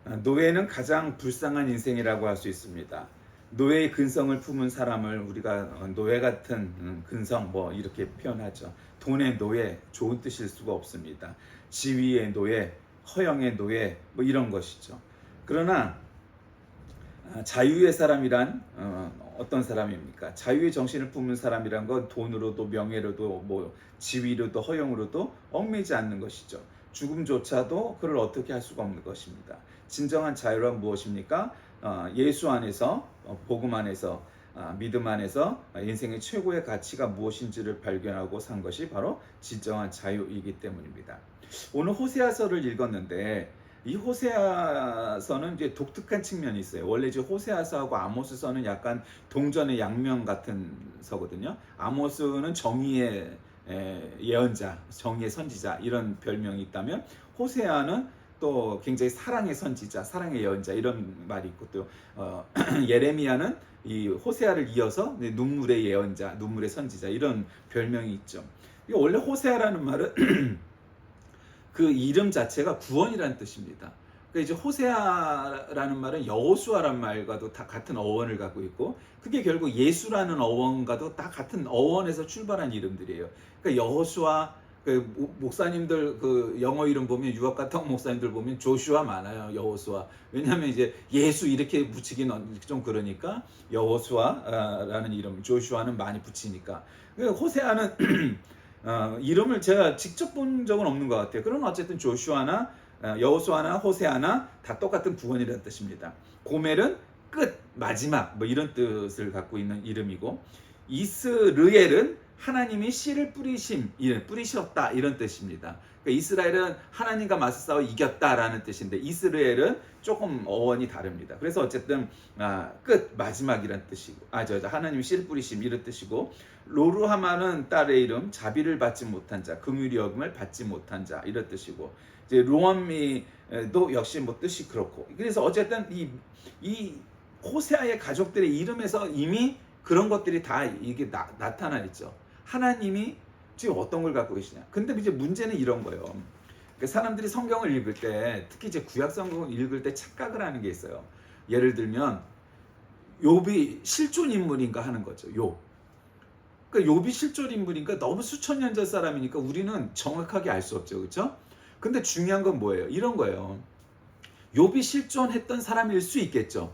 노예는 가장 불쌍한 인생이라고 할 수 있습니다. 노예의 근성을 품은 사람을 우리가 노예 같은 근성 뭐 이렇게 표현하죠. 돈의 노예, 좋은 뜻일 수가 없습니다. 지위의 노예, 허영의 노예 뭐 이런 것이죠. 그러나 자유의 사람이란 어떤 사람입니까? 자유의 정신을 품은 사람이란 건 돈으로도 명예로도 뭐 지위로도 허영으로도 얽매이지 않는 것이죠. 죽음조차도 그를 어떻게 할 수가 없는 것입니다. 진정한 자유란 무엇입니까? 예수 안에서 복음 안에서 믿음 안에서 인생의 최고의 가치가 무엇인지를 발견하고 산 것이 바로 진정한 자유이기 때문입니다. 오늘 호세아서를 읽었는데 이 호세아서는 이제 독특한 측면이 있어요. 원래 이제 호세아서하고 아모스서는 약간 동전의 양면 같은 서거든요. 아모스는 정의의 예언자, 정의의 선지자 이런 별명이 있다면 호세아는 또 굉장히 사랑의 선지자, 사랑의 예언자 이런 말이 있고 또 예레미야는 이 호세아를 이어서 눈물의 예언자, 눈물의 선지자 이런 별명이 있죠. 원래 호세아라는 말은 그 이름 자체가 구원이라는 뜻입니다. 그러니까 이제 호세아라는 말은 여호수아란 말과도 다 같은 어원을 갖고 있고 그게 결국 예수라는 어원과도 다 같은 어원에서 출발한 이름들이에요. 그러니까 여호수아 그 목사님들 그 영어 이름 보면 유학 같은 목사님들 보면 조슈아 많아요. 여호수아. 왜냐하면 이제 예수 이렇게 붙이기는 좀 그러니까 여호수아라는 이름, 조슈아는 많이 붙이니까. 호세아는 이름을 제가 직접 본 적은 없는 것 같아요. 그러나 어쨌든 조슈아나 여호수아나 호세아나 다 똑같은 구원이라는 뜻입니다. 고멜은 끝, 마지막 뭐 이런 뜻을 갖고 있는 이름이고 이스르엘은 하나님이 씨를 뿌리셨다 이런 뜻입니다. 그러니까 이스라엘은 하나님과 맞서 싸워 이겼다라는 뜻인데 이스라엘은 조금 어원이 다릅니다. 그래서 어쨌든 끝, 마지막이란 뜻이고 하나님이 씨를 뿌리심 이런 뜻이고 로루하마는 딸의 이름, 자비를 받지 못한 자, 긍휼히 여김을 받지 못한 자 이런 뜻이고 이제 로암미도 역시 뭐 뜻이 그렇고 그래서 어쨌든 이 호세아의 가족들의 이름에서 이미 그런 것들이 다 이게 나타나 있죠. 하나님이 지금 어떤 걸 갖고 계시냐. 근데 이제 문제는 이런 거예요. 그러니까 사람들이 성경을 읽을 때, 특히 이제 구약 성경을 읽을 때 착각을 하는 게 있어요. 예를 들면 욥이 실존 인물인가 하는 거죠. 욥. 그러니까 욥이 실존 인물인가 너무 수천 년 전 사람이니까 우리는 정확하게 알 수 없죠, 그렇죠? 근데 중요한 건 뭐예요? 이런 거예요. 욥이 실존했던 사람일 수 있겠죠.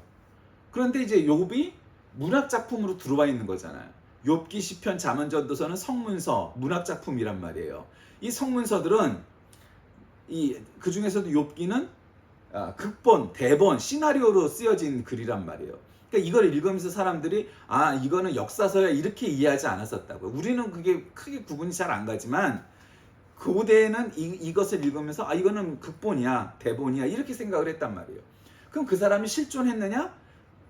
그런데 이제 욥이 문학 작품으로 들어와 있는 거잖아요. 욥기, 시편, 잠언, 전도서는 성문서, 문학 작품이란 말이에요. 이 성문서들은 그 중에서도 욥기는 극본, 대본, 시나리오로 쓰여진 글이란 말이에요. 그러니까 이걸 읽으면서 사람들이 이거는 역사서야 이렇게 이해하지 않았었다고. 우리는 그게 크게 구분이 잘 안 가지만 고대에는 이것을 읽으면서 이거는 극본이야, 대본이야 이렇게 생각을 했단 말이에요. 그럼 그 사람이 실존했느냐?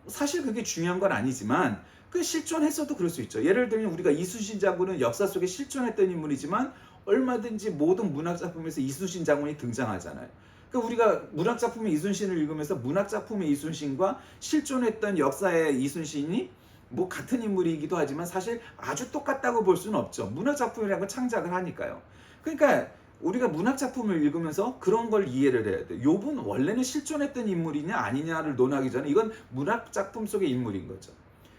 사실 그게 중요한 건 아니지만 그 실존했어도 그럴 수 있죠. 예를 들면 우리가 이순신 장군은 역사 속에 실존했던 인물이지만 얼마든지 모든 문학 작품에서 이순신 장군이 등장하잖아요. 그러니까 우리가 문학 작품의 이순신을 읽으면서 문학 작품의 이순신과 실존했던 역사의 이순신이 뭐 같은 인물이기도 하지만 사실 아주 똑같다고 볼 수는 없죠. 문학 작품이라는 건 창작을 하니까요. 그러니까 우리가 문학 작품을 읽으면서 그런 걸 이해를 해야 돼. 욥은 원래는 실존했던 인물이냐 아니냐를 논하기 전에 이건 문학 작품 속의 인물인 거죠.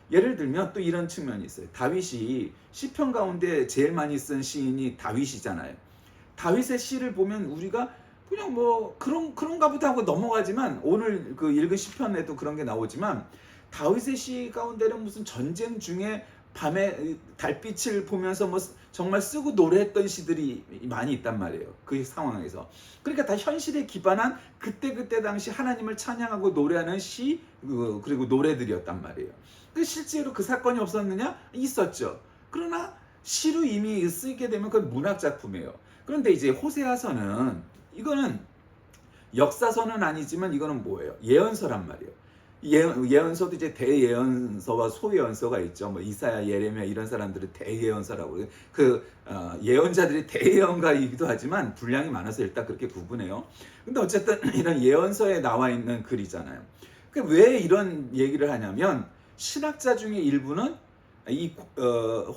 예를 들면 또 이런 측면이 있어요. 다윗이 시편 가운데 제일 많이 쓴 시인이 다윗이잖아요. 다윗의 시를 보면 우리가 그냥 뭐 그런가 보다 하고 넘어가지만 오늘 그 읽은 시편에도 그런 게 나오지만 다윗의 시 가운데는 무슨 전쟁 중에 밤에 달빛을 보면서 뭐 정말 쓰고 노래했던 시들이 많이 있단 말이에요. 그 상황에서. 그러니까 다 현실에 기반한 그때 당시 하나님을 찬양하고 노래하는 시 그리고 노래들이었단 말이에요. 실제로 그 사건이 없었느냐? 있었죠. 그러나 시로 이미 쓰이게 되면 그건 문학 작품이에요. 그런데 이제 호세아서는 이거는 역사서는 아니지만 이거는 뭐예요? 예언서란 말이에요. 예언서도 이제 대예언서와 소예언서가 있죠. 뭐 이사야, 예레미야 이런 사람들은 대예언서라고 해요. 예언자들이 대예언가이기도 하지만 분량이 많아서 일단 그렇게 구분해요. 근데 어쨌든 이런 예언서에 나와 있는 글이잖아요. 왜 이런 얘기를 하냐면 신학자 중에 일부는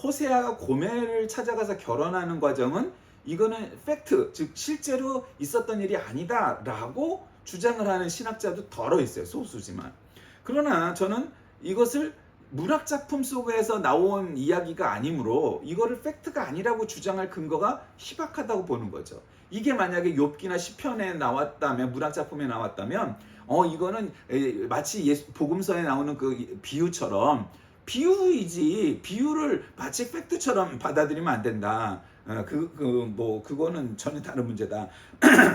호세아가 고멜을 찾아가서 결혼하는 과정은 이거는 팩트, 즉 실제로 있었던 일이 아니다라고 주장을 하는 신학자도 덜어 있어요. 소수지만. 그러나 저는 이것을 문학 작품 속에서 나온 이야기가 아니므로 이거를 팩트가 아니라고 주장할 근거가 희박하다고 보는 거죠. 이게 만약에 욥기나 시편에 나왔다면, 문학 작품에 나왔다면 이거는 마치 복음서에 나오는 그 비유처럼 비유이지, 비유를 마치 팩트처럼 받아들이면 안 된다. 그거는 전혀 다른 문제다.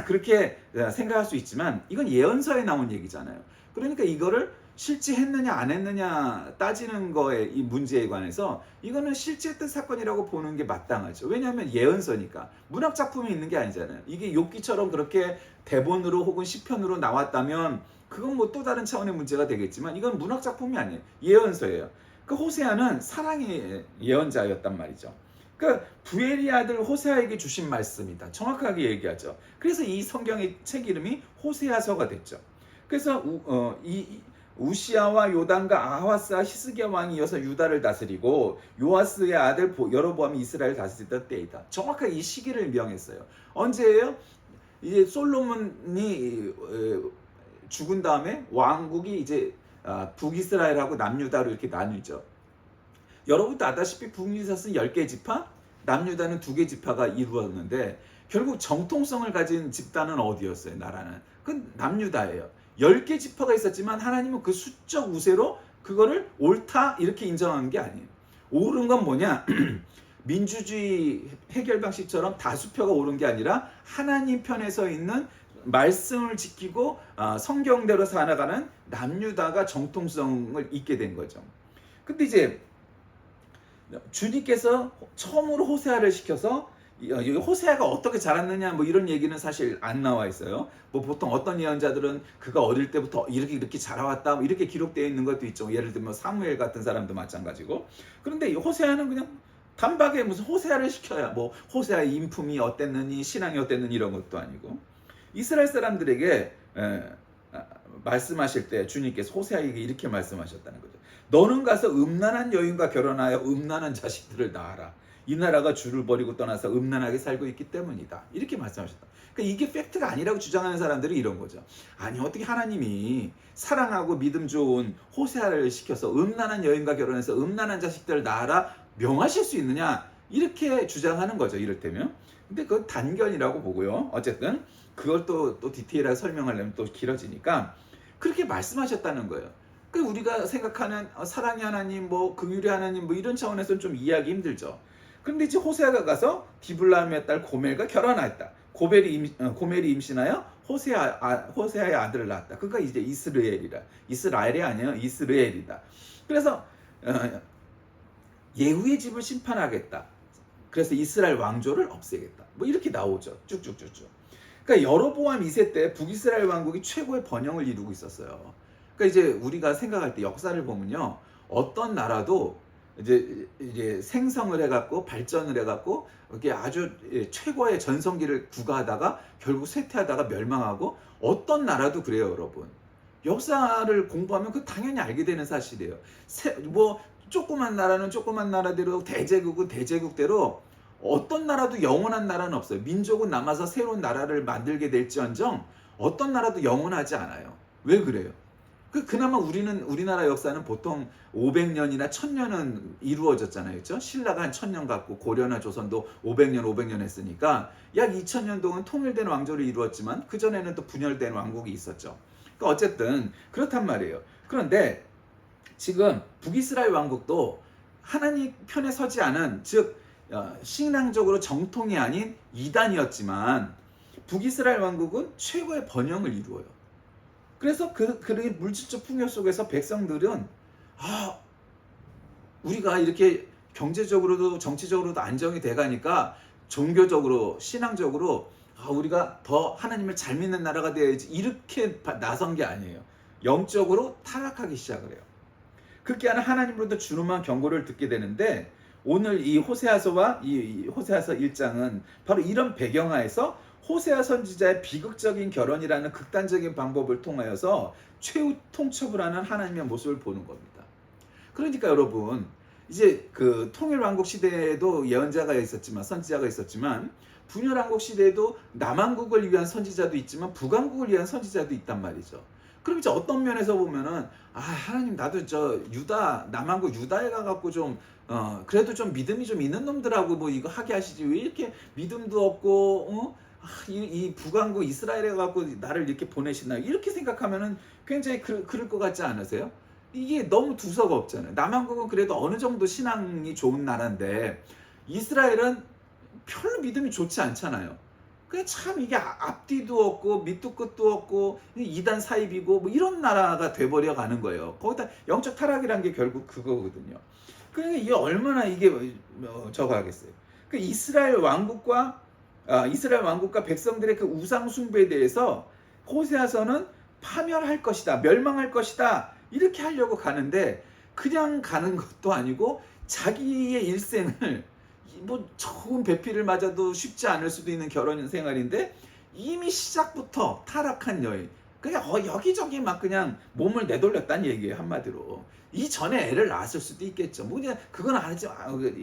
그렇게 생각할 수 있지만 이건 예언서에 나온 얘기잖아요. 그러니까 이거를 실제 했느냐 안 했느냐 따지는 거에, 이 문제에 관해서 이거는 실제 했던 사건이라고 보는 게 마땅하죠. 왜냐하면 예언서니까. 문학 작품이 있는 게 아니잖아요. 이게 욥기처럼 그렇게 대본으로 혹은 시편으로 나왔다면 그건 뭐 또 다른 차원의 문제가 되겠지만 이건 문학 작품이 아니에요. 예언서예요. 그 호세아는 사랑의 예언자였단 말이죠. 그러니까 부엘의 아들 호세아에게 주신 말씀이다. 정확하게 얘기하죠. 그래서 이 성경의 책 이름이 호세아서가 됐죠. 그래서 우시아와 요담과 아하스와 히스기야 왕이 이어서 유다를 다스리고 요아스의 아들 여로보암이 이스라엘을 다스리던 때이다. 정확하게 이 시기를 명했어요. 언제예요? 이제 솔로몬이 죽은 다음에 왕국이 이제 북이스라엘하고 남유다로 이렇게 나뉘죠. 여러분도 아다시피 북이스라엘은 10개 지파, 남유다는 2개 지파가 이루어졌는데 결국 정통성을 가진 집단은 어디였어요? 나라는. 그건 남유다예요. 10개 지파가 있었지만 하나님은 그 수적 우세로 그거를 옳다 이렇게 인정하는 게 아니에요. 옳은 건 뭐냐? 민주주의 해결 방식처럼 다수표가 옳은 게 아니라 하나님 편에 서 있는 말씀을 지키고 성경대로 살아가는 남유다가 정통성을 잇게 된 거죠. 근데 이제 주님께서 처음으로 호세아를 시켜서 호세아가 어떻게 자랐느냐 뭐 이런 얘기는 사실 안 나와 있어요. 뭐 보통 어떤 예언자들은 그가 어릴 때부터 이렇게 자라왔다 뭐 이렇게 기록되어 있는 것도 있죠. 예를 들면 사무엘 같은 사람도 마찬가지고. 그런데 호세아는 그냥 단박에 무슨 호세아를 시켜야 뭐 호세아의 인품이 어땠느니 신앙이 어땠느니 이런 것도 아니고. 이스라엘 사람들에게 말씀하실 때 주님께서 호세아에게 이렇게 말씀하셨다는 거죠. 너는 가서 음란한 여인과 결혼하여 음란한 자식들을 낳아라. 이 나라가 주를 버리고 떠나서 음란하게 살고 있기 때문이다. 이렇게 말씀하셨다. 그러니까 이게 팩트가 아니라고 주장하는 사람들이 이런 거죠. 아니 어떻게 하나님이 사랑하고 믿음 좋은 호세아를 시켜서 음란한 여인과 결혼해서 음란한 자식들을 낳아라 명하실 수 있느냐 이렇게 주장하는 거죠. 이를테면. 근데 그건 단견이라고 보고요. 어쨌든 그걸 또 디테일하게 설명하려면 또 길어지니까 그렇게 말씀하셨다는 거예요. 그 우리가 생각하는 사랑의 하나님, 뭐 긍휼의 하나님, 뭐 이런 차원에서는 좀 이해하기 힘들죠. 그런데 이제 호세아가 가서 디블라임의 딸 고멜과 결혼했다. 고멜이 임신하여 호세아의 아들을 낳았다. 그러니까 이제 이스라엘이 아니에요. 이스라엘이다. 그래서 예후의 집을 심판하겠다. 그래서 이스라엘 왕조를 없애겠다. 뭐 이렇게 나오죠. 쭉쭉쭉쭉. 그러니까 여로보암 2세 때 북이스라엘 왕국이 최고의 번영을 이루고 있었어요. 그러니까 이제 우리가 생각할 때 역사를 보면요, 어떤 나라도 이제 생성을 해갖고 발전을 해갖고 이렇게 아주 최고의 전성기를 구가하다가 결국 쇠퇴하다가 멸망하고, 어떤 나라도 그래요, 여러분. 역사를 공부하면 그 당연히 알게 되는 사실이에요. 뭐 조그만 나라는 조그만 나라대로, 대제국은 대제국대로 어떤 나라도 영원한 나라는 없어요. 민족은 남아서 새로운 나라를 만들게 될지언정 어떤 나라도 영원하지 않아요. 왜 그래요? 그나마 우리나라 역사는 보통 500년이나 1000년은 이루어졌잖아요. 그렇죠? 신라가 한 1000년 갖고 고려나 조선도 500년 했으니까 약 2000년 동안 통일된 왕조를 이루었지만 그전에는 또 분열된 왕국이 있었죠. 그러니까 어쨌든 그렇단 말이에요. 그런데 지금 북이스라엘 왕국도 하나님 편에 서지 않은, 즉 신앙적으로 정통이 아닌 이단이었지만 북이스라엘 왕국은 최고의 번영을 이루어요. 그래서 그 물질적 풍요 속에서 백성들은 우리가 이렇게 경제적으로도 정치적으로도 안정이 돼가니까 종교적으로 신앙적으로 우리가 더 하나님을 잘 믿는 나라가 되어야지 이렇게 나선 게 아니에요. 영적으로 타락하기 시작을 해요. 그렇게 하는 하나님으로부터 준엄한 경고를 듣게 되는데, 오늘 이 호세아서와 이 호세아서 1장은 바로 이런 배경하에서 호세아 선지자의 비극적인 결혼이라는 극단적인 방법을 통하여서 최후 통첩을 하는 하나님의 모습을 보는 겁니다. 그러니까 여러분, 이제 그 통일왕국 시대에도 예언자가 있었지만, 선지자가 있었지만, 분열왕국 시대에도 남왕국을 위한 선지자도 있지만 북왕국을 위한 선지자도 있단 말이죠. 그럼 이제 어떤 면에서 보면은 하나님 나도 저 유다 남왕국 유다에 가갖고 좀 그래도 좀 믿음이 좀 있는 놈들하고 뭐 이거 하게 하시지 왜 이렇게 믿음도 없고 이 북왕국 이스라엘에 가갖고 나를 이렇게 보내시나 이렇게 생각하면은 굉장히 그럴 것 같지 않으세요? 이게 너무 두서가 없잖아요. 남왕국은 그래도 어느 정도 신앙이 좋은 나라인데 이스라엘은 별로 믿음이 좋지 않잖아요. 그냥 참 이게 앞뒤도 없고 밑도 끝도 없고 이단 사입이고 뭐 이런 나라가 돼버려 가는 거예요. 거기다 영적 타락이란 게 결국 그거거든요. 그러니까 이게 얼마나 이게 저거 하겠어요. 그 이스라엘 왕국과 백성들의 그 우상 숭배에 대해서 호세아서는 파멸할 것이다, 멸망할 것이다 이렇게 하려고 가는데 그냥 가는 것도 아니고 자기의 일생을 뭐 좋은 배필을 맞아도 쉽지 않을 수도 있는 결혼 생활인데 이미 시작부터 타락한 여인. 그냥 여기저기 막 그냥 몸을 내돌렸다는 얘기예요 한마디로. 이전에 애를 낳았을 수도 있겠죠. 뭐 그냥 그건 아직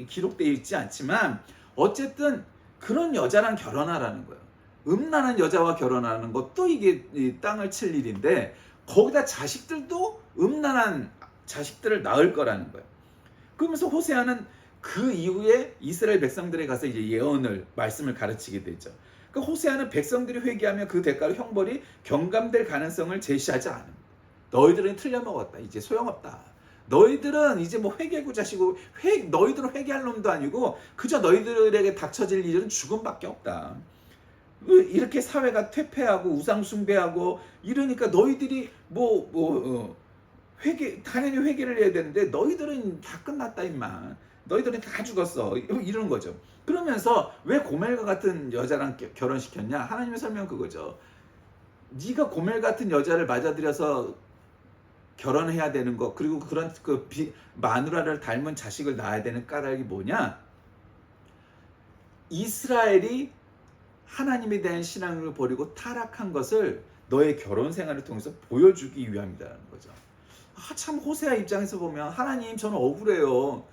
기록되어 있지 않지만 어쨌든 그런 여자랑 결혼하라는 거예요. 음란한 여자와 결혼하는 것도 이게 땅을 칠 일인데 거기다 자식들도 음란한 자식들을 낳을 거라는 거예요. 그러면서 호세아는 그 이후에 이스라엘 백성들에 가서 이제 말씀을 가르치게 되죠. 그러니까 호세아는 백성들이 회개하면 그 대가로 형벌이 경감될 가능성을 제시하지 않습니다. 너희들은 틀려먹었다. 이제 소용없다. 너희들은 이제 뭐 회개구자시고 너희들은 회개할 놈도 아니고 그저 너희들에게 닥쳐질 일은 죽음밖에 없다. 이렇게 사회가 퇴폐하고 우상 숭배하고 이러니까 너희들이 당연히 회개를 해야 되는데 너희들은 다 끝났다 임마. 너희들은 다 죽었어. 이러는 거죠. 그러면서 왜 고멜과 같은 여자랑 결혼시켰냐? 하나님의 설명 그거죠. 네가 고멜 같은 여자를 맞아들여서 결혼해야 되는 거 그리고 그런 마누라를 닮은 자식을 낳아야 되는 까닭이 뭐냐? 이스라엘이 하나님에 대한 신앙을 버리고 타락한 것을 너의 결혼 생활을 통해서 보여주기 위함이라는 거죠. 참 호세아 입장에서 보면 하나님 저는 억울해요.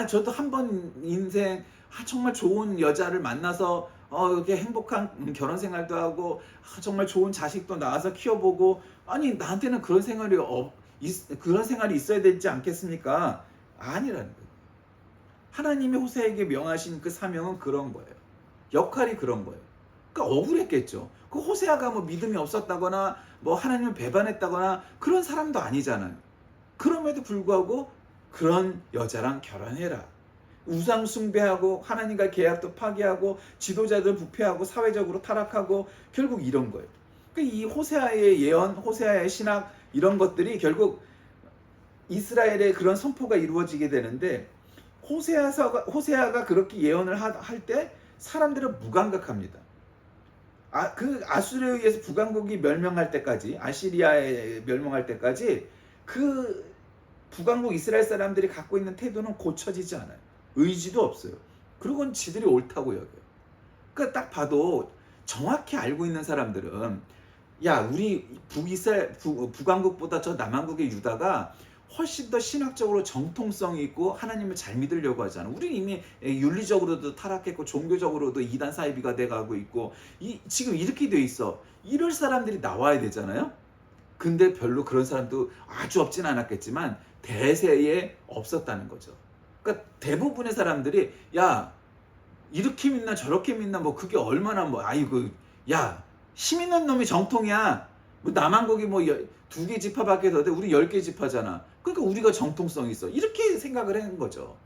저도 한 번 인생 정말 좋은 여자를 만나서 이렇게 행복한 결혼 생활도 하고 정말 좋은 자식도 낳아서 키워보고 나한테는 그런 생활이 있어야 되지 않겠습니까? 아니라는 거예요. 하나님이 호세아에게 명하신 그 사명은 그런 거예요. 역할이 그런 거예요. 그러니까 억울했겠죠. 그 호세아가 뭐 믿음이 없었다거나 뭐 하나님을 배반했다거나 그런 사람도 아니잖아요. 그럼에도 불구하고 그런 여자랑 결혼해라. 우상 숭배하고 하나님과 계약도 파기하고 지도자들 부패하고 사회적으로 타락하고 결국 이런 거예요. 그러니까 이 호세아의 예언, 호세아의 신학 이런 것들이 결국 이스라엘의 그런 선포가 이루어지게 되는데 호세아가 그렇게 예언을 할 때 사람들은 무감각합니다. 그 아수르에 의해서 북왕국이 멸망할 때까지 아시리아에 멸망할 때까지 그 북왕국 이스라엘 사람들이 갖고 있는 태도는 고쳐지지 않아요. 의지도 없어요. 그리고는 지들이 옳다고 여겨요. 그러니까 딱 봐도 정확히 알고 있는 사람들은 우리 북왕국보다 저 남왕국의 유다가 훨씬 더 신학적으로 정통성이 있고 하나님을 잘 믿으려고 하잖아. 우리는 이미 윤리적으로도 타락했고 종교적으로도 이단 사이비가 돼가고 있고 지금 이렇게 돼 있어. 이럴 사람들이 나와야 되잖아요. 근데 별로 그런 사람도 아주 없진 않았겠지만 대세에 없었다는 거죠. 그러니까 대부분의 사람들이 이렇게 믿나 저렇게 믿나 뭐 그게 얼마나 힘 있는 놈이 정통이야. 뭐 남한국이 뭐 2개 지파밖에 더 돼. 우리 10개 지파잖아. 그러니까 우리가 정통성 있어. 이렇게 생각을 하는 거죠.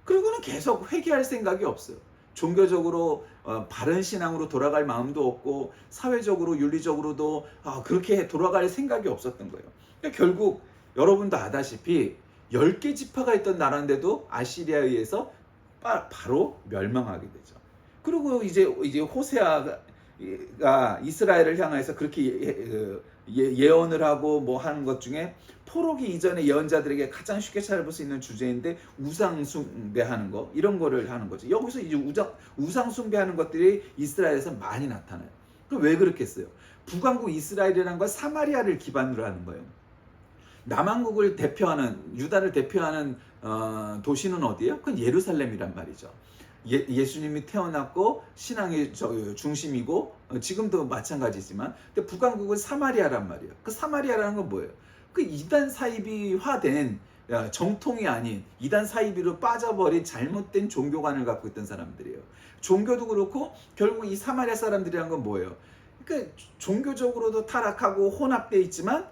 그리고는 계속 회개할 생각이 없어요. 종교적으로 바른 신앙으로 돌아갈 마음도 없고 사회적으로 윤리적으로도 그렇게 돌아갈 생각이 없었던 거예요. 그러니까 결국 여러분도 아다시피 10개 지파가 있던 나라인데도 아시리아에 의해서 바로 멸망하게 되죠. 그리고 이제 호세아가 이스라엘을 향해서 그렇게 예언을 하고 뭐 하는 것 중에 포로기 이전의 예언자들에게 가장 쉽게 찾아볼 수 있는 주제인데 우상 숭배하는 거 이런 거를 하는 거죠. 여기서 이제 우상 숭배하는 것들이 이스라엘에서 많이 나타나요. 그럼 왜 그렇겠어요? 북왕국 이스라엘이라는 건 사마리아를 기반으로 하는 거예요. 남왕국을 대표하는 유다를 대표하는 도시는 어디예요? 그건 예루살렘이란 말이죠. 예수님이 태어났고 신앙의 중심이고 지금도 마찬가지지만 근데 북왕국은 사마리아란 말이에요. 그 사마리아라는 건 뭐예요? 그 이단 사이비화된 정통이 아닌 이단 사이비로 빠져버린 잘못된 종교관을 갖고 있던 사람들이에요. 종교도 그렇고 결국 이 사마리아 사람들이란 건 뭐예요? 그러니까 종교적으로도 타락하고 혼합되어 있지만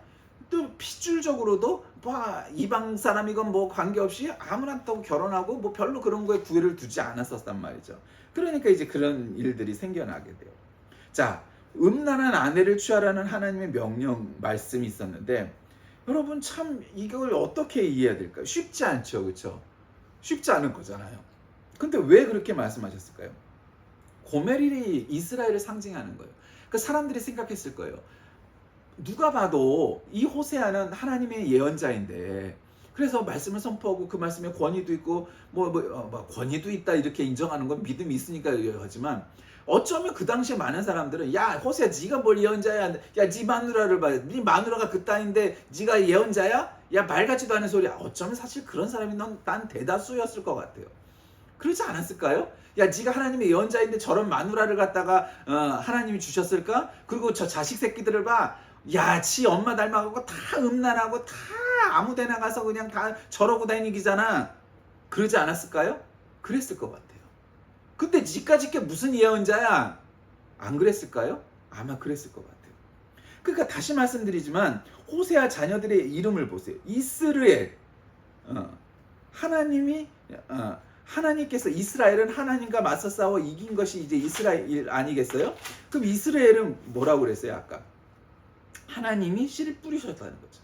또 필줄적으로도 뭐 이방 사람이건 뭐 관계없이 아무나 또 결혼하고 뭐 별로 그런 거에 구애를 두지 않았었단 말이죠. 그러니까 이제 그런 일들이 생겨나게 돼요. 자, 음란한 아내를 취하라는 하나님의 명령 말씀이 있었는데 여러분 참 이걸 어떻게 이해해야 될까요? 쉽지 않죠, 그렇죠? 쉽지 않은 거잖아요. 근데 왜 그렇게 말씀하셨을까요? 고멜이 이스라엘을 상징하는 거예요. 그 사람들이 생각했을 거예요. 누가 봐도 이 호세아는 하나님의 예언자인데 그래서 말씀을 선포하고 그 말씀에 권위도 있고 권위도 있다 이렇게 인정하는 건 믿음이 있으니까 하지만 어쩌면 그 당시에 많은 사람들은 야 호세아 네가 뭘 예언자야, 야 네 마누라를 봐, 네 마누라가 그따인데 네가 예언자야? 야 말 같지도 않은 소리야. 어쩌면 사실 그런 사람이 난 대다수였을 것 같아요. 그렇지 않았을까요? 야 네가 하나님의 예언자인데 저런 마누라를 갖다가 하나님이 주셨을까? 그리고 저 자식 새끼들을 봐. 야, 지 엄마 닮아가고 다 음란하고 다 아무데나 가서 그냥 다 저러고 다니기잖아. 그러지 않았을까요? 그랬을 것 같아요. 근데 니까짓 게 무슨 예언자야? 안 그랬을까요? 아마 그랬을 것 같아요. 그러니까 다시 말씀드리지만 호세아 자녀들의 이름을 보세요. 이스르엘. 하나님께서 이스라엘은 하나님과 맞서 싸워 이긴 것이 이제 이스라엘 아니겠어요? 그럼 이스라엘은 뭐라고 그랬어요 아까? 하나님이 씨를 뿌리셨다는 거죠.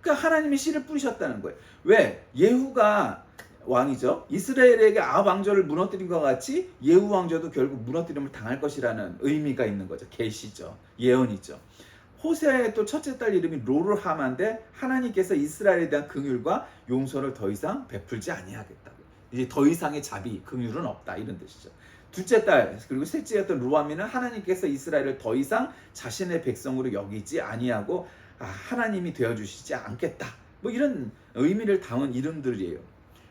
그러니까 하나님이 씨를 뿌리셨다는 거예요. 왜? 예후가 왕이죠. 이스라엘에게 아합 왕조를 무너뜨린 것 같이 예후 왕조도 결국 무너뜨림을 당할 것이라는 의미가 있는 거죠. 계시죠. 예언이죠. 호세아의 또 첫째 딸 이름이 로르하마인데 하나님께서 이스라엘에 대한 긍휼과 용서를 더 이상 베풀지 아니하겠다고. 이제 더 이상의 자비, 긍휼은 없다 이런 뜻이죠. 둘째 딸 그리고 셋째였던 루아미는 하나님께서 이스라엘을 더 이상 자신의 백성으로 여기지 아니하고 하나님이 되어주시지 않겠다. 뭐 이런 의미를 담은 이름들이에요.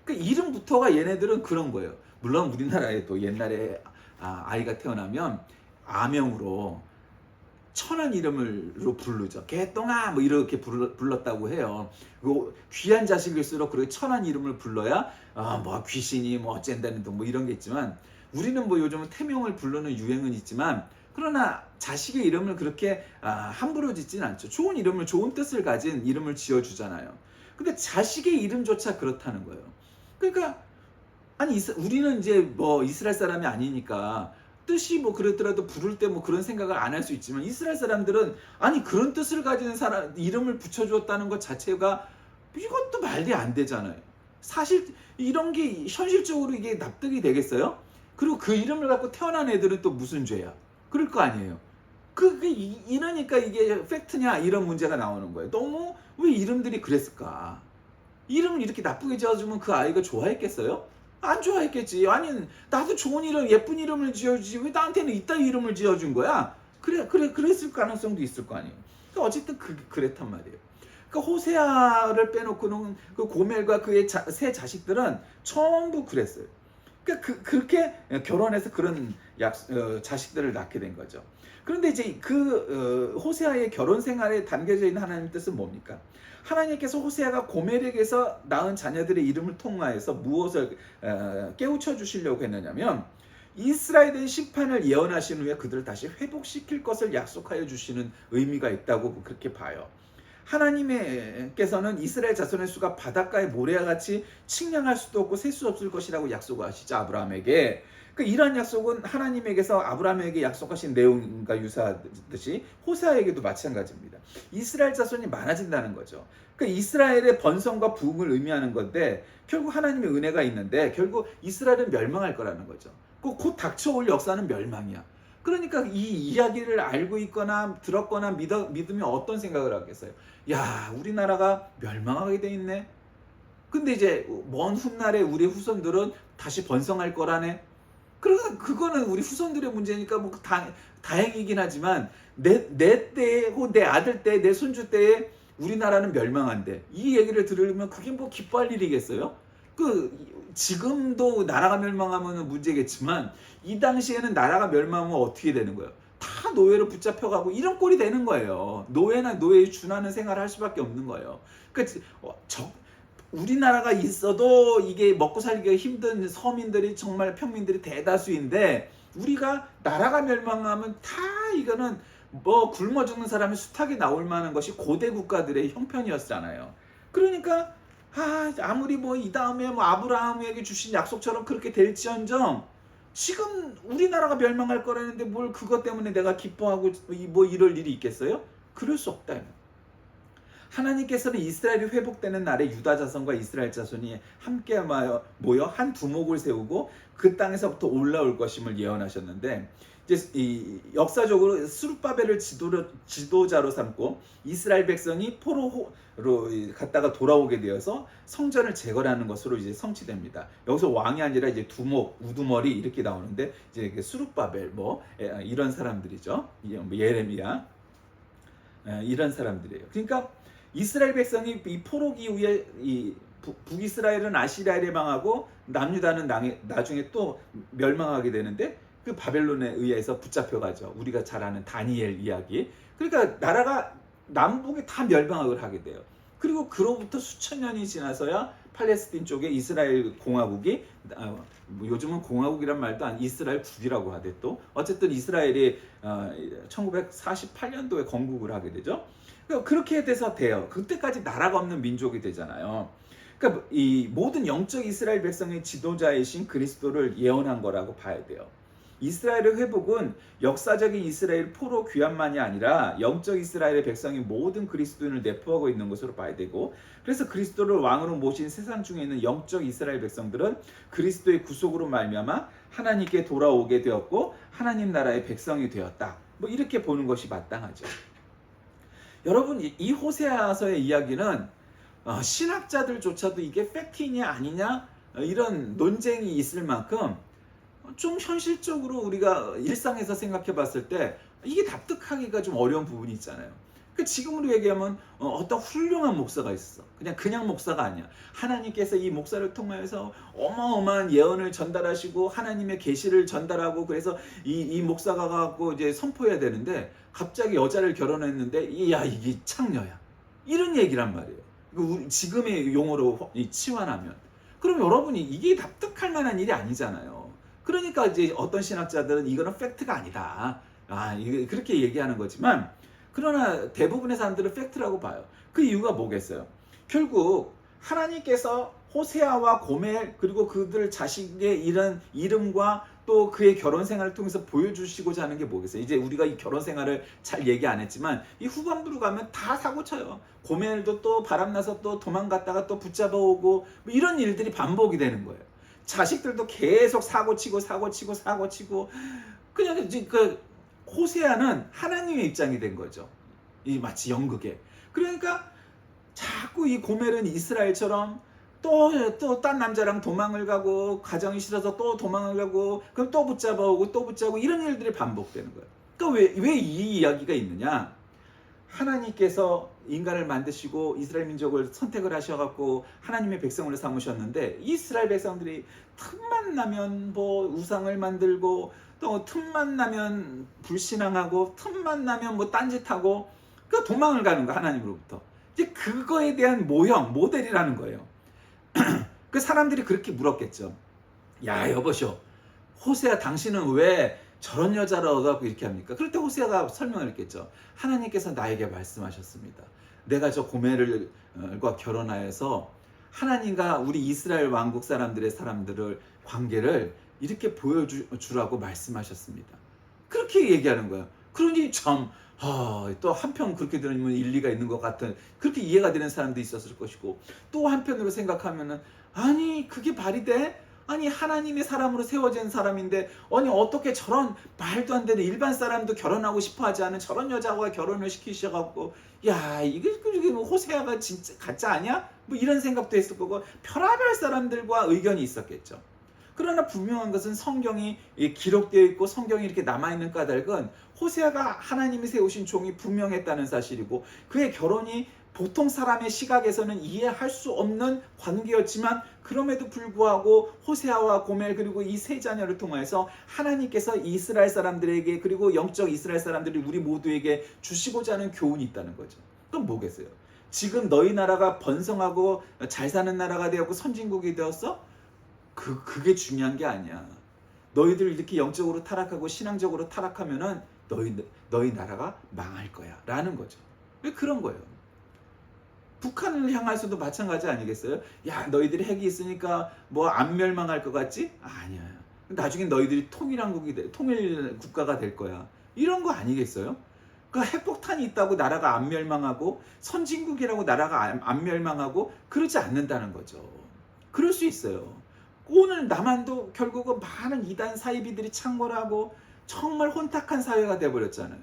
그 이름부터가 얘네들은 그런 거예요. 물론 우리나라에도 옛날에 아이가 태어나면 아명으로 천한 이름으로 부르죠. 개똥아 뭐 이렇게 불렀다고 해요. 귀한 자식일수록 그렇게 천한 이름을 불러야 뭐 귀신이 뭐 어쩐다는 둥 뭐 이런 게 있지만 우리는 뭐 요즘은 태명을 부르는 유행은 있지만 그러나 자식의 이름을 그렇게 함부로 짓지는 않죠. 좋은 이름을 좋은 뜻을 가진 이름을 지어주잖아요. 근데 자식의 이름조차 그렇다는 거예요. 그러니까 아니 우리는 이제 뭐 이스라엘 사람이 아니니까 뜻이 뭐 그랬더라도 부를 때 뭐 그런 생각을 안 할 수 있지만 이스라엘 사람들은 아니 그런 뜻을 가진 사람 이름을 붙여주었다는 것 자체가 이것도 말이 안 되잖아요. 사실 이런 게 현실적으로 이게 납득이 되겠어요? 그리고 그 이름을 갖고 태어난 애들은 또 무슨 죄야? 그럴 거 아니에요. 이러니까 이게 팩트냐 이런 문제가 나오는 거예요. 너무 왜 이름들이 그랬을까? 이름을 이렇게 나쁘게 지어주면 그 아이가 좋아했겠어요? 안 좋아했겠지. 아니 나도 좋은 이름 예쁜 이름을 지어주지 왜 나한테는 이따위 이름을 지어준 거야? 그랬을 가능성도 있을 거 아니에요. 그러니까 어쨌든 그랬단 말이에요. 그러니까 호세아를 빼놓고는 그 고멜과 그의 세 자식들은 전부 그랬어요. 그러니까 그렇게 결혼해서 그런 자식들을 낳게 된 거죠. 그런데 이제 호세아의 결혼 생활에 담겨져 있는 하나님의 뜻은 뭡니까? 하나님께서 호세아가 고멜에게서 낳은 자녀들의 이름을 통하여서 무엇을 깨우쳐 주시려고 했느냐면 이스라엘의 심판을 예언하신 후에 그들을 다시 회복시킬 것을 약속하여 주시는 의미가 있다고 그렇게 봐요. 하나님께서는 이스라엘 자손의 수가 바닷가의 모래와 같이 측량할 수도 없고 셀 수 없을 것이라고 약속하시죠. 아브라함에게. 이러한 약속은 하나님에게서 아브라함에게 약속하신 내용과 유사하듯이 호세아에게도 마찬가지입니다. 이스라엘 자손이 많아진다는 거죠. 이스라엘의 번성과 부흥을 의미하는 건데 결국 하나님의 은혜가 있는데 결국 이스라엘은 멸망할 거라는 거죠. 곧 닥쳐올 역사는 멸망이야. 그러니까 이 이야기를 알고 있거나 들었거나 믿으면 어떤 생각을 하겠어요? 야, 우리나라가 멸망하게 돼 있네. 근데 이제 먼 훗날에 우리 후손들은 다시 번성할 거라네. 그러니까 그거는 우리 후손들의 문제니까 뭐 다행이긴 하지만 내 때에 혹은 내 아들 때, 내 손주 때에 우리나라는 멸망한대. 이 얘기를 들으면 그게 뭐 기뻐할 일이겠어요? 지금도 나라가 멸망하면 문제겠지만 이 당시에는 나라가 멸망하면 어떻게 되는 거예요? 다 노예로 붙잡혀가고 이런 꼴이 되는 거예요. 노예나 노예에 준하는 생활을 할 수밖에 없는 거예요. 그러니까 우리나라가 있어도 이게 먹고 살기가 힘든 서민들이 정말 평민들이 대다수인데 우리가 나라가 멸망하면 다 이거는 뭐 굶어 죽는 사람이 숱하게 나올 만한 것이 고대 국가들의 형편이었잖아요. 그러니까 아무리 뭐 이 다음에 뭐 아브라함에게 주신 약속처럼 그렇게 될지언정 지금 우리나라가 멸망할 거라는데 뭘 그것 때문에 내가 기뻐하고 뭐 이럴 일이 있겠어요? 그럴 수 없다. 하나님께서는 이스라엘이 회복되는 날에 유다 자손과 이스라엘 자손이 함께 모여 한 두목을 세우고 그 땅에서부터 올라올 것임을 예언하셨는데 이제 이 역사적으로 스룹바벨을 지도자로 삼고 이스라엘 백성이 포로로 갔다가 돌아오게 되어서 성전을 재건하는 것으로 이제 성취됩니다. 여기서 왕이 아니라 이제 두목, 우두머리 이렇게 나오는데 이제 스룹바벨 뭐 이런 사람들이죠. 예레미야 이런 사람들이에요. 그러니까 이스라엘 백성이 이 포로기 이후에 이 북이스라엘은 아시리아에 망하고 남유다는 나중에 또 멸망하게 되는데 그 바벨론에 의해서 붙잡혀가죠. 우리가 잘 아는 다니엘 이야기. 그러니까 나라가 남북에 다 멸망을 하게 돼요. 그리고 그로부터 수천 년이 지나서야 팔레스틴 쪽에 이스라엘 공화국이 요즘은 공화국이란 말도 안 이스라엘 국이라고 하대 또 어쨌든 이스라엘이 1948년도에 건국을 하게 되죠. 그렇게 돼서 돼요. 그때까지 나라가 없는 민족이 되잖아요. 그러니까 이 모든 영적 이스라엘 백성의 지도자이신 그리스도를 예언한 거라고 봐야 돼요. 이스라엘의 회복은 역사적인 이스라엘 포로 귀환만이 아니라 영적 이스라엘의 백성이 모든 그리스도인을 내포하고 있는 것으로 봐야 되고 그래서 그리스도를 왕으로 모신 세상 중에 있는 영적 이스라엘 백성들은 그리스도의 구속으로 말미암아 하나님께 돌아오게 되었고 하나님 나라의 백성이 되었다. 뭐 이렇게 보는 것이 마땅하죠. 여러분 이 호세아서의 이야기는 신학자들조차도 이게 팩트이냐 아니냐 이런 논쟁이 있을 만큼 좀 현실적으로 우리가 일상에서 생각해 봤을 때 이게 납득하기가 좀 어려운 부분이 있잖아요. 그러니까 지금으로 얘기하면 어떤 훌륭한 목사가 있어. 그냥 목사가 아니야. 하나님께서 이 목사를 통해서 어마어마한 예언을 전달하시고 하나님의 계시를 전달하고 그래서 이 목사가 갖고 이제 선포해야 되는데 갑자기 여자를 결혼했는데 이게 창녀야. 이런 얘기란 말이에요. 지금의 용어로 치환하면. 그럼 여러분이 이게 납득할 만한 일이 아니잖아요. 그러니까 이제 어떤 신학자들은 이거는 팩트가 아니다. 그렇게 얘기하는 거지만 그러나 대부분의 사람들은 팩트라고 봐요. 그 이유가 뭐겠어요? 결국 하나님께서 호세아와 고멜 그리고 그들 자식의 이런 이름과 또 그의 결혼 생활을 통해서 보여주시고자 하는 게 뭐겠어요? 이제 우리가 이 결혼 생활을 잘 얘기 안 했지만 이 후반부로 가면 다 사고 쳐요. 고멜도 또 바람나서 또 도망갔다가 또 붙잡아오고 뭐 이런 일들이 반복이 되는 거예요. 자식들도 계속 사고치고 그냥 그 호세아는 하나님의 입장이 된 거죠. 이 마치 연극에. 그러니까 자꾸 이 고멜은 이스라엘처럼 또 딴 남자랑 도망을 가고 가정이 싫어서 또 도망을 가고 그럼 또 붙잡아오고 또 붙잡고 이런 일들이 반복되는 거예요. 그러니까 왜 이 이야기가 있느냐? 하나님께서 인간을 만드시고 이스라엘 민족을 선택을 하셔갖고 하나님의 백성으로 삼으셨는데 이스라엘 백성들이 틈만 나면 뭐 우상을 만들고 또 틈만 나면 불신앙하고 틈만 나면 뭐 딴짓하고 그 도망을 가는 거 하나님으로부터. 이제 그거에 대한 모델이라는 거예요. 그 사람들이 그렇게 물었겠죠. 야 여보시오, 호세아 당신은 왜 저런 여자를 얻어갖고 이렇게 합니까? 그럴 때 호세아가 설명을 했겠죠. 하나님께서 나에게 말씀하셨습니다. 내가 저 고멜과 결혼하여서 하나님과 우리 이스라엘 왕국 사람들을 관계를 이렇게 보여주라고 말씀하셨습니다. 그렇게 얘기하는 거예요. 그러니 참 또 한편 그렇게 들으면 일리가 있는 것 같은 그렇게 이해가 되는 사람도 있었을 것이고 또 한편으로 생각하면은 아니 그게 말이 돼? 아니 하나님의 사람으로 세워진 사람인데 아니 어떻게 저런 말도 안 되는 일반 사람도 결혼하고 싶어하지 않은 저런 여자와 결혼을 시키셔갖고 야 이게 뭐 호세아가 진짜 가짜 아니야? 뭐 이런 생각도 했을 거고 별의별 사람들과 의견이 있었겠죠. 그러나 분명한 것은 성경이 기록되어 있고 성경이 이렇게 남아있는 까닭은 호세아가 하나님이 세우신 종이 분명했다는 사실이고, 그의 결혼이 보통 사람의 시각에서는 이해할 수 없는 관계였지만 그럼에도 불구하고 호세아와 고멜 그리고 이 세 자녀를 통해서 하나님께서 이스라엘 사람들에게, 그리고 영적 이스라엘 사람들이 우리 모두에게 주시고자 하는 교훈이 있다는 거죠. 그럼 뭐겠어요? 지금 너희 나라가 번성하고 잘 사는 나라가 되었고 선진국이 되었어? 그게 중요한 게 아니야. 너희들 이렇게 영적으로 타락하고 신앙적으로 타락하면은 너희 나라가 망할 거야 라는 거죠. 왜 그런 거예요? 북한을 향해서도 마찬가지 아니겠어요? 야, 너희들이 핵이 있으니까 뭐 안 멸망할 것 같지? 아니야. 나중에 너희들이 통일 국가가 될 거야. 이런 거 아니겠어요? 그러니까 핵폭탄이 있다고 나라가 안 멸망하고 선진국이라고 나라가 안 멸망하고 그러지 않는다는 거죠. 그럴 수 있어요. 오늘 남한도 결국은 많은 이단 사이비들이 창궐하고 정말 혼탁한 사회가 돼버렸잖아요.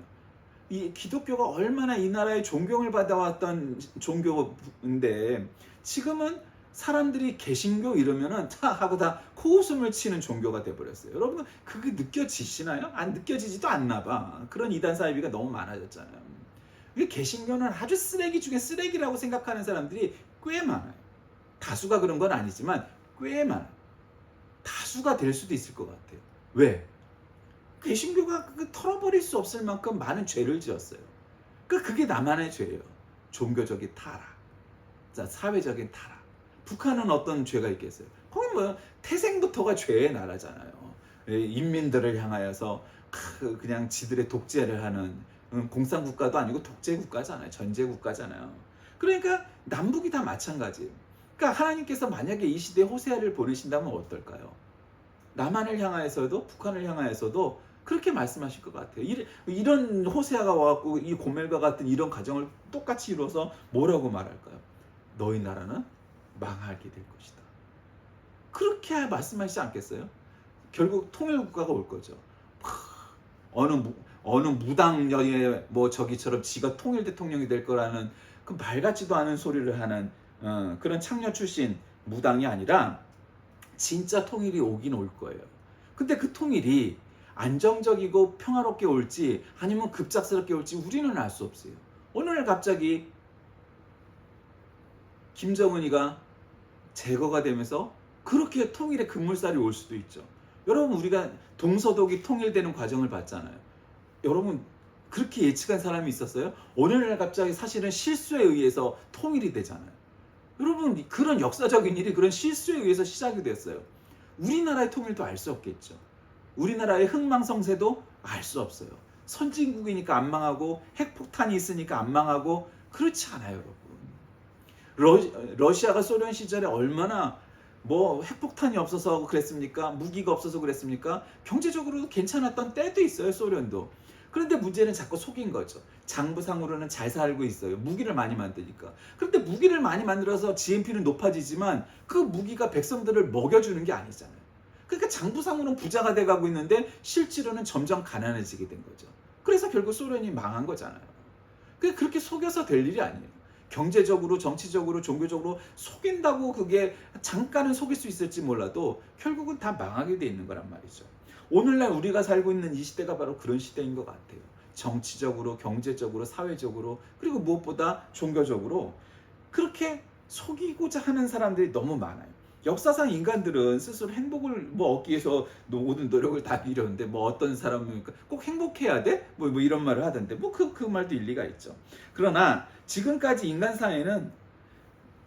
이 기독교가 얼마나 이 나라의 존경을 받아왔던 종교인데 지금은 사람들이 개신교 이러면은 차 하고 다 코웃음을 치는 종교가 돼버렸어요. 여러분 그게 느껴지시나요? 안 느껴지지도 않나 봐. 그런 이단 사이비가 너무 많아졌잖아요. 이 개신교는 아주 쓰레기 중에 쓰레기라고 생각하는 사람들이 꽤 많아요. 다수가 그런 건 아니지만 꽤 많아요. 다수가 될 수도 있을 것 같아요. 왜? 개신교가 털어버릴 수 없을 만큼 많은 죄를 지었어요. 그게 나만의 죄예요. 종교적인 타락, 사회적인 타락. 북한은 어떤 죄가 있겠어요? 거기 뭐 태생부터가 죄의 나라잖아요. 인민들을 향하여서 그냥 지들의 독재를 하는 공산국가도 아니고 독재국가잖아요. 전제국가잖아요. 그러니까 남북이 다 마찬가지예요. 그러니까 하나님께서 만약에 이 시대에 호세아를 보내신다면 어떨까요? 남한을 향하여서도 북한을 향하여서도 그렇게 말씀하실 것 같아요. 이런 호세아가 와갖고 이 고멜과 같은 이런 가정을 똑같이 이루어서 뭐라고 말할까요? 너희 나라는 망하게 될 것이다. 그렇게 말씀하시지 않겠어요? 결국 통일국가가 올 거죠. 어느 무당녀의 뭐 저기처럼 지가 통일 대통령이 될 거라는 그 말 같지도 않은 소리를 하는 그런 창녀 출신 무당이 아니라 진짜 통일이 오긴 올 거예요. 근데 그 통일이 안정적이고 평화롭게 올지 아니면 급작스럽게 올지 우리는 알 수 없어요. 어느 날 갑자기 김정은이가 제거가 되면서 그렇게 통일의 급물살이 올 수도 있죠. 여러분 우리가 동서독이 통일되는 과정을 봤잖아요. 여러분 그렇게 예측한 사람이 있었어요? 어느 날 갑자기 사실은 실수에 의해서 통일이 되잖아요. 여러분 그런 역사적인 일이 그런 실수에 의해서 시작이 됐어요. 우리나라의 통일도 알 수 없겠죠. 우리나라의 흥망성쇠도 알 수 없어요. 선진국이니까 안 망하고 핵폭탄이 있으니까 안 망하고 그렇지 않아요, 여러분. 러시아가 소련 시절에 얼마나 뭐 핵폭탄이 없어서 그랬습니까? 무기가 없어서 그랬습니까? 경제적으로 괜찮았던 때도 있어요, 소련도. 그런데 문제는 자꾸 속인 거죠. 장부상으로는 잘 살고 있어요. 무기를 많이 만드니까. 그런데 무기를 많이 만들어서 GNP는 높아지지만 그 무기가 백성들을 먹여주는 게 아니잖아요. 그러니까 장부상으로는 부자가 돼가고 있는데 실제로는 점점 가난해지게 된 거죠. 그래서 결국 소련이 망한 거잖아요. 그렇게 속여서 될 일이 아니에요. 경제적으로, 정치적으로, 종교적으로 속인다고 그게 잠깐은 속일 수 있을지 몰라도 결국은 다 망하게 돼 있는 거란 말이죠. 오늘날 우리가 살고 있는 이 시대가 바로 그런 시대인 것 같아요. 정치적으로, 경제적으로, 사회적으로, 그리고 무엇보다 종교적으로 그렇게 속이고자 하는 사람들이 너무 많아요. 역사상 인간들은 스스로 행복을 얻기 위해서 모든 노력을 다 이뤘는데 뭐 어떤 사람은 꼭 행복해야 돼? 뭐 이런 말을 하던데 뭐 그 말도 일리가 있죠. 그러나 지금까지 인간 사회는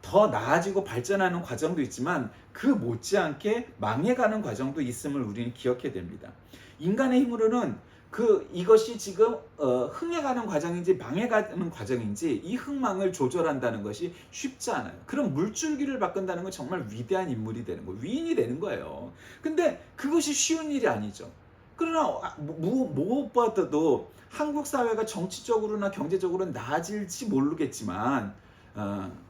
더 나아지고 발전하는 과정도 있지만 그 못지않게 망해가는 과정도 있음을 우리는 기억해야 됩니다. 인간의 힘으로는 이것이 지금 흥해가는 과정인지 망해가는 과정인지 이 흥망을 조절한다는 것이 쉽지 않아요. 그럼 물줄기를 바꾼다는 건 정말 위대한 인물이 되는 거예요. 위인이 되는 거예요. 근데 그것이 쉬운 일이 아니죠. 그러나 무엇보다도 한국 사회가 정치적으로나 경제적으로는 나아질지 모르겠지만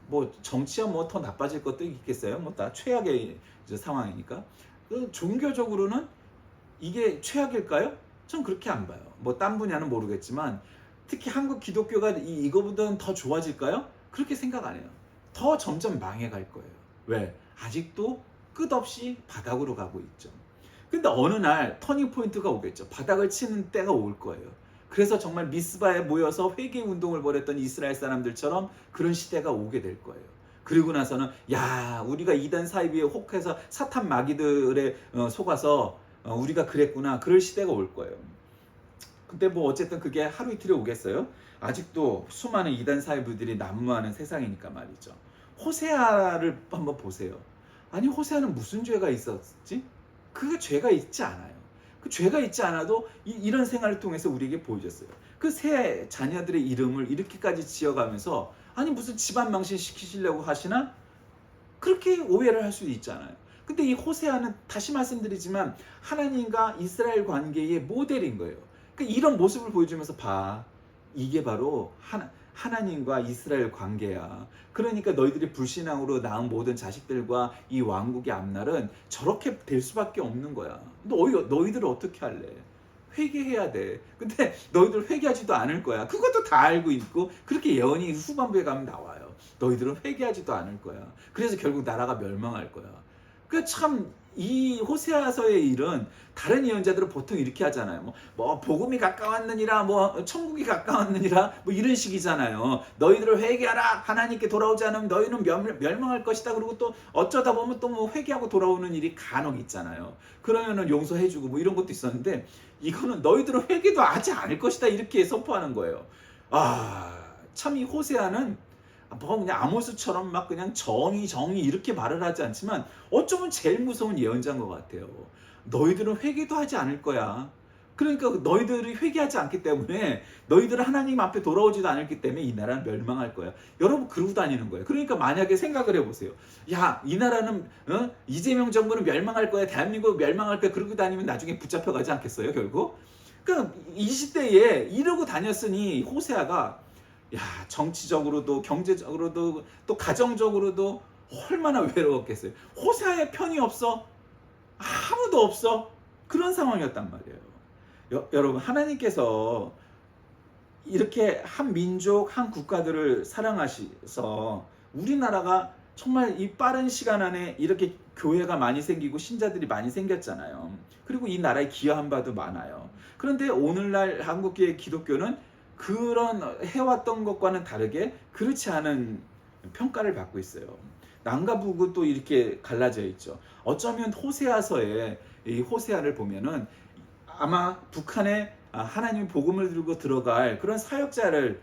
뭐 정치야 뭐 더 나빠질 것도 있겠어요. 뭐 다 최악의 상황이니까. 종교적으로는 이게 최악일까요? 전 그렇게 안 봐요. 뭐 딴 분야는 모르겠지만 특히 한국 기독교가 이거보다는 더 좋아질까요? 그렇게 생각 안 해요. 더 점점 망해갈 거예요. 왜? 아직도 끝없이 바닥으로 가고 있죠. 근데 어느 날 터닝 포인트가 오겠죠. 바닥을 치는 때가 올 거예요. 그래서 정말 미스바에 모여서 회개 운동을 벌였던 이스라엘 사람들처럼 그런 시대가 오게 될 거예요. 그리고 나서는 야, 우리가 이단 사이비에 혹해서 사탄 마귀들에 속아서 우리가 그랬구나. 그럴 시대가 올 거예요. 근데 뭐 어쨌든 그게 하루 이틀에 오겠어요? 아직도 수많은 이단 사이비들이 난무하는 세상이니까 말이죠. 호세아를 한번 보세요. 아니, 호세아는 무슨 죄가 있었지? 그 죄가 있지 않아요. 그 죄가 있지 않아도 이런 생활을 통해서 우리에게 보여줬어요. 그 세 자녀들의 이름을 이렇게까지 지어가면서 아니 무슨 집안 망신 시키시려고 하시나? 그렇게 오해를 할 수도 있잖아요. 근데 이 호세아는 다시 말씀드리지만 하나님과 이스라엘 관계의 모델인 거예요. 그러니까 이런 모습을 보여주면서 봐. 이게 바로 하나님과 이스라엘 관계야. 그러니까 너희들이 불신앙으로 낳은 모든 자식들과 이 왕국의 앞날은 저렇게 될 수밖에 없는 거야. 너희들은 어떻게 할래? 회개해야 돼. 근데 너희들 회개하지도 않을 거야. 그것도 다 알고 있고 그렇게 예언이 후반부에 가면 나와요. 너희들은 회개하지도 않을 거야. 그래서 결국 나라가 멸망할 거야. 그 참 이 호세아서의 일은 다른 예언자들은 보통 이렇게 하잖아요. 뭐 복음이 가까웠느니라, 뭐 천국이 가까웠느니라, 뭐 이런 식이잖아요. 너희들을 회개하라. 하나님께 돌아오지 않으면 너희는 멸망할 것이다. 그리고 또 어쩌다 보면 또 뭐 회개하고 돌아오는 일이 간혹 있잖아요. 그러면은 용서해주고 뭐 이런 것도 있었는데 이거는 너희들은 회개도 하지 않을 것이다. 이렇게 선포하는 거예요. 참 이 호세아는 뭐 그냥 아모스처럼 막 그냥 정의 이렇게 말을 하지 않지만 어쩌면 제일 무서운 예언자인 것 같아요. 너희들은 회개도 하지 않을 거야. 그러니까 너희들이 회개하지 않기 때문에 너희들은 하나님 앞에 돌아오지도 않았기 때문에 이 나라는 멸망할 거야. 여러분 그러고 다니는 거예요. 그러니까 만약에 생각을 해보세요. 야, 이 나라는 이재명 정부는 멸망할 거야. 대한민국 멸망할 거야. 그러고 다니면 나중에 붙잡혀가지 않겠어요 결국? 그러니까 이 시대에 이러고 다녔으니 호세아가 야, 정치적으로도 경제적으로도 또 가정적으로도 얼마나 외로웠겠어요. 호세아의 편이 없어. 아무도 없어. 그런 상황이었단 말이에요. 여러분 하나님께서 이렇게 한 민족 한 국가들을 사랑하셔서 우리나라가 정말 이 빠른 시간 안에 이렇게 교회가 많이 생기고 신자들이 많이 생겼잖아요. 그리고 이 나라에 기여한 바도 많아요. 그런데 오늘날 한국교회 기독교는 그런 해왔던 것과는 다르게 그렇지 않은 평가를 받고 있어요. 남과 북은 또 이렇게 갈라져 있죠. 어쩌면 호세아서에 이 호세아를 보면은 아마 북한에 하나님의 복음을 들고 들어갈 그런 사역자를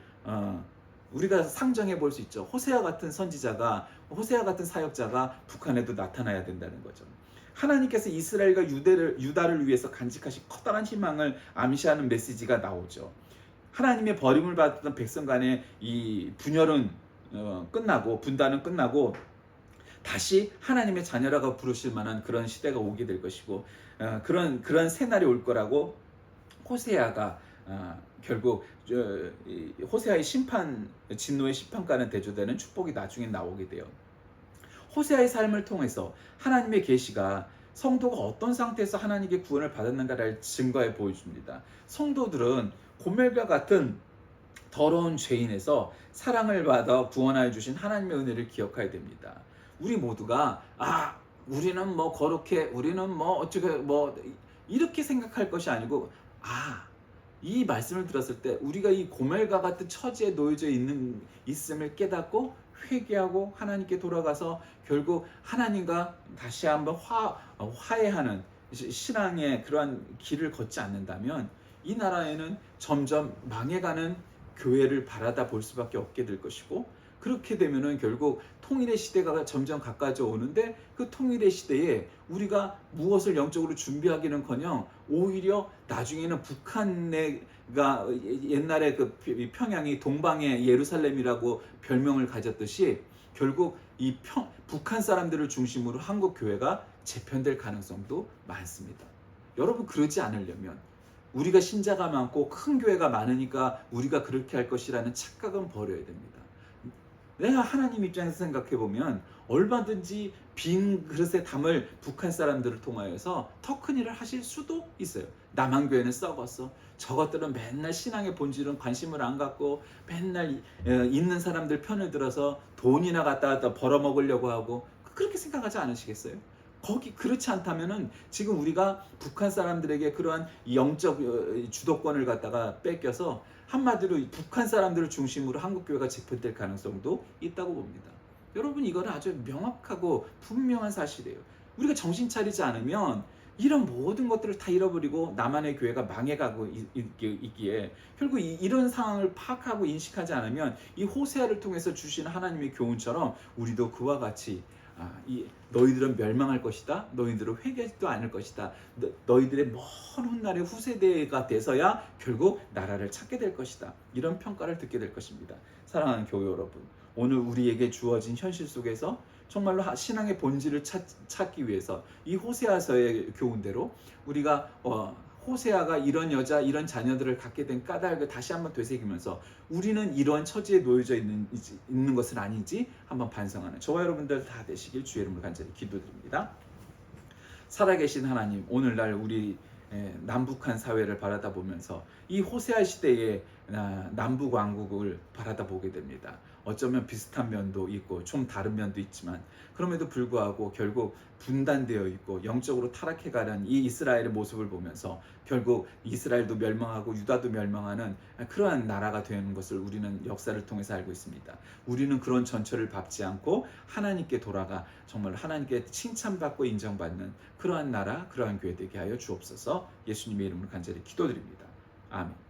우리가 상정해 볼 수 있죠. 호세아 같은 선지자가, 호세아 같은 사역자가 북한에도 나타나야 된다는 거죠. 하나님께서 이스라엘과 유다를 위해서 간직하신 커다란 희망을 암시하는 메시지가 나오죠. 하나님의 버림을 받았던 백성 간의 이 분열은 끝나고, 분단은 끝나고 다시 하나님의 자녀라고 부르실 만한 그런 시대가 오게 될 것이고, 그런 새날이 올 거라고 호세아가 결국 호세아의 심판, 진노의 심판과는 대조되는 축복이 나중에 나오게 돼요. 호세아의 삶을 통해서 하나님의 계시가 성도가 어떤 상태에서 하나님께 구원을 받았는가를 증거해 보여줍니다. 성도들은 고멜과 같은 더러운 죄인에서 사랑을 받아 구원하여 주신 하나님의 은혜를 기억해야 됩니다. 우리 모두가 우리는 뭐 거룩해, 우리는 뭐 어쩌게 뭐 이렇게 생각할 것이 아니고 이 말씀을 들었을 때 우리가 이 고멜과 같은 처지에 놓여져 있음을 깨닫고 회개하고 하나님께 돌아가서 결국 하나님과 다시 한번 화해하는 신앙의 그러한 길을 걷지 않는다면 이 나라에는 점점 망해가는 교회를 바라다 볼 수밖에 없게 될 것이고, 그렇게 되면은 결국 통일의 시대가 점점 가까워져 오는데 그 통일의 시대에 우리가 무엇을 영적으로 준비하기는커녕 오히려 나중에는 북한가 옛날에 그 평양이 동방의 예루살렘이라고 별명을 가졌듯이 결국 이 북한 사람들을 중심으로 한국 교회가 재편될 가능성도 많습니다. 여러분 그러지 않으려면 우리가 신자가 많고 큰 교회가 많으니까 우리가 그렇게 할 것이라는 착각은 버려야 됩니다. 내가 하나님 입장에서 생각해보면 얼마든지 빈 그릇에 담을 북한 사람들을 통하여서 더 큰 일을 하실 수도 있어요. 남한교회는 썩었어. 저것들은 맨날 신앙의 본질은 관심을 안 갖고 맨날 있는 사람들 편을 들어서 돈이나 갖다 벌어먹으려고 하고, 그렇게 생각하지 않으시겠어요? 거기 그렇지 않다면은 지금 우리가 북한 사람들에게 그러한 영적 주도권을 갖다가 뺏겨서 한마디로 북한 사람들을 중심으로 한국 교회가 재편될 가능성도 있다고 봅니다. 여러분 이거는 아주 명확하고 분명한 사실이에요. 우리가 정신 차리지 않으면 이런 모든 것들을 다 잃어버리고 나만의 교회가 망해가고 있기에 결국 이런 상황을 파악하고 인식하지 않으면 이 호세아를 통해서 주신 하나님의 교훈처럼 우리도 그와 같이 너희들은 멸망할 것이다. 너희들은 회개하지도 않을 것이다. 너희들의 먼 훗날의 후세대가 돼서야 결국 나라를 찾게 될 것이다. 이런 평가를 듣게 될 것입니다. 사랑하는 교회 여러분, 오늘 우리에게 주어진 현실 속에서 정말로 신앙의 본질을 찾기 위해서 이 호세아서의 교훈대로 우리가 호세아가 이런 여자, 이런 자녀들을 갖게 된 까닭을 다시 한번 되새기면서 우리는 이런 처지에 놓여져 있는 것은 아닌지 한번 반성하는 저와 여러분들 다 되시길 주의 이름으로 간절히 기도드립니다. 살아계신 하나님, 오늘날 우리 남북한 사회를 바라다 보면서 이 호세아 시대의 남북 왕국을 바라다 보게 됩니다. 어쩌면 비슷한 면도 있고 좀 다른 면도 있지만 그럼에도 불구하고 결국 분단되어 있고 영적으로 타락해가는 이 이스라엘의 모습을 보면서 결국 이스라엘도 멸망하고 유다도 멸망하는 그러한 나라가 되는 것을 우리는 역사를 통해서 알고 있습니다. 우리는 그런 전철을 밟지 않고 하나님께 돌아가 정말 하나님께 칭찬받고 인정받는 그러한 나라, 그러한 교회 되게 하여 주옵소서. 예수님의 이름으로 간절히 기도드립니다. 아멘.